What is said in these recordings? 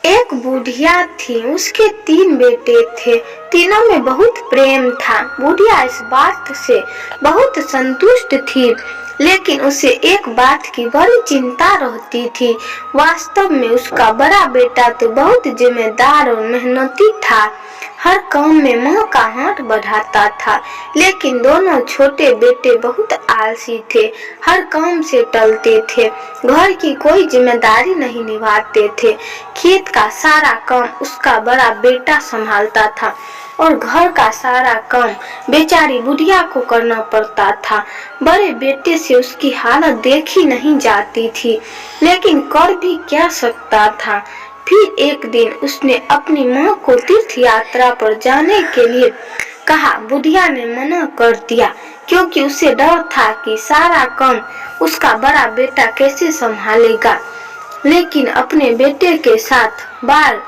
एक बुढ़िया थी, उसके 3 बेटे थे। तीनों में बहुत प्रेम था। बुढ़िया इस बात से बहुत संतुष्ट थी, लेकिन उसे एक बात की बड़ी चिंता रहती थी। वास्तव में उसका बड़ा बेटा तो बहुत जिम्मेदार और मेहनती था, हर काम में माँ का हाथ बढ़ाता था। लेकिन दोनों छोटे बेटे बहुत आलसी थे, हर काम से टलते थे, घर की कोई जिम्मेदारी नहीं निभाते थे। खेत का सारा काम उसका बड़ा बेटा संभालता था और घर का सारा काम बेचारी बुढ़िया को करना पड़ता था। बड़े बेटे से उसकी हालत देखी नहीं जाती थी, लेकिन कर भी क्या सकता था। फिर एक दिन उसने अपनी माँ को तीर्थ यात्रा पर जाने के लिए कहा। बुढ़िया ने मना कर दिया, क्योंकि उसे डर था कि सारा काम उसका बड़ा बेटा कैसे संभालेगा। लेकिन अपने बेटे के साथ बार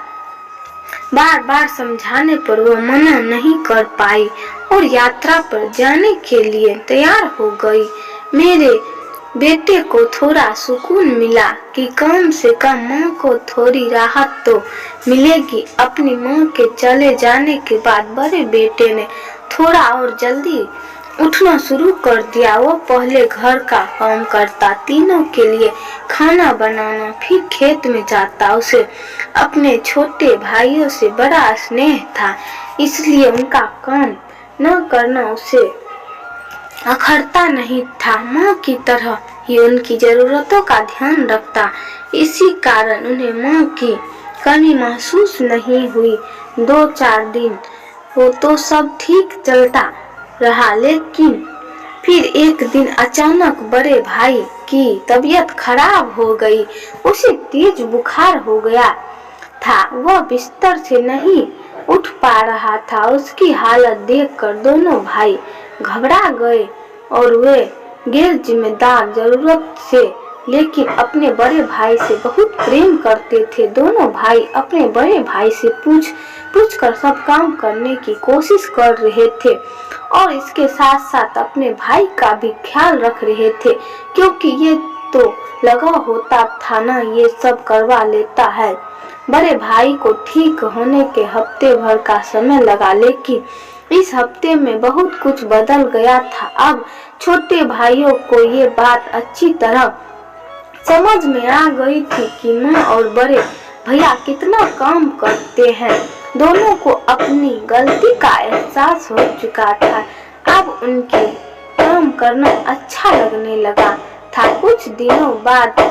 बार समझाने पर वो मना नहीं कर पाई और यात्रा पर जाने के लिए तैयार हो गई। मेरे बेटे को थोड़ा सुकून मिला कि कम से कम माँ को थोड़ी राहत तो मिलेगी। अपनी माँ के चले जाने के बाद बड़े बेटे ने थोड़ा और जल्दी उठना शुरू कर दिया। वो पहले घर का काम करता, तीनों के लिए खाना बनाना, फिर खेत में जाता। उसे अपने छोटे भाइयों से बड़ा स्नेह था, इसलिए उनका काम न करना उसे अखरता नहीं था। माँ की तरह ही उनकी जरूरतों का ध्यान रखता, इसी कारण उन्हें माँ की कमी महसूस नहीं हुई। 2-4 दिन वो तो सब ठीक चलता रहा, लेकिन फिर एक दिन अचानक बड़े भाई की तबीयत खराब हो गई। उसे तेज बुखार हो गया था, वह बिस्तर से नहीं उठ पा रहा था। उसकी हालत देखकर दोनों भाई घबरा गए और वे गैर जिम्मेदार जरूरत से लेकिन अपने बड़े भाई से बहुत प्रेम करते थे। दोनों भाई अपने बड़े भाई से पूछ कर सब काम करने की कोशिश कर रहे थे और इसके साथ साथ अपने भाई का भी ख्याल रख रहे थे, क्योंकि ये तो लगा होता था ना, ये सब करवा लेता है। बड़े भाई को ठीक होने के हफ्ते भर का समय लगा, लेकिन इस हफ्ते में बहुत कुछ बदल गया था। अब छोटे भाइयों को ये बात अच्छी तरह समझ में आ गई थी कि माँ और बड़े भैया कितना काम करते हैं। दोनों को अपनी गलती का एहसास हो चुका था। अब उनके काम करना अच्छा लगने लगा था। कुछ दिनों बाद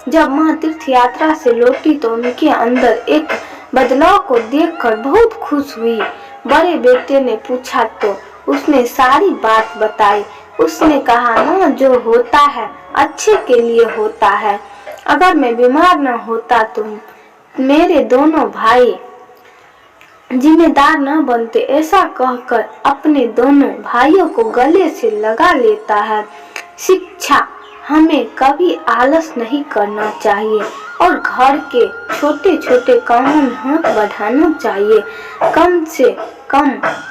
जब माँ तीर्थ यात्रा से लौटी तो उनके अंदर एक बदलाव को देखकर बहुत खुश हुई। बड़े बेटे ने पूछा तो उसने सारी बात बताई। उसने कहा, माँ जो होता है अच्छे के लिए होता है। अगर मैं बीमार न होता तो मेरे दोनों भाई जिम्मेदार न बनते। ऐसा कहकर अपने दोनों भाइयों को गले से लगा लेता है। शिक्षा हमें कभी आलस नहीं करना चाहिए और घर के छोटे छोटे कामों में हाथ बढ़ाना चाहिए। कम से कम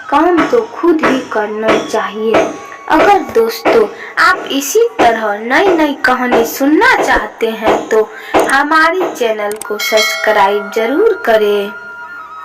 काम तो खुद ही करना चाहिए। अगर दोस्तों आप इसी तरह नई नई कहानी सुनना चाहते हैं तो हमारे चैनल को सब्सक्राइब जरूर करें।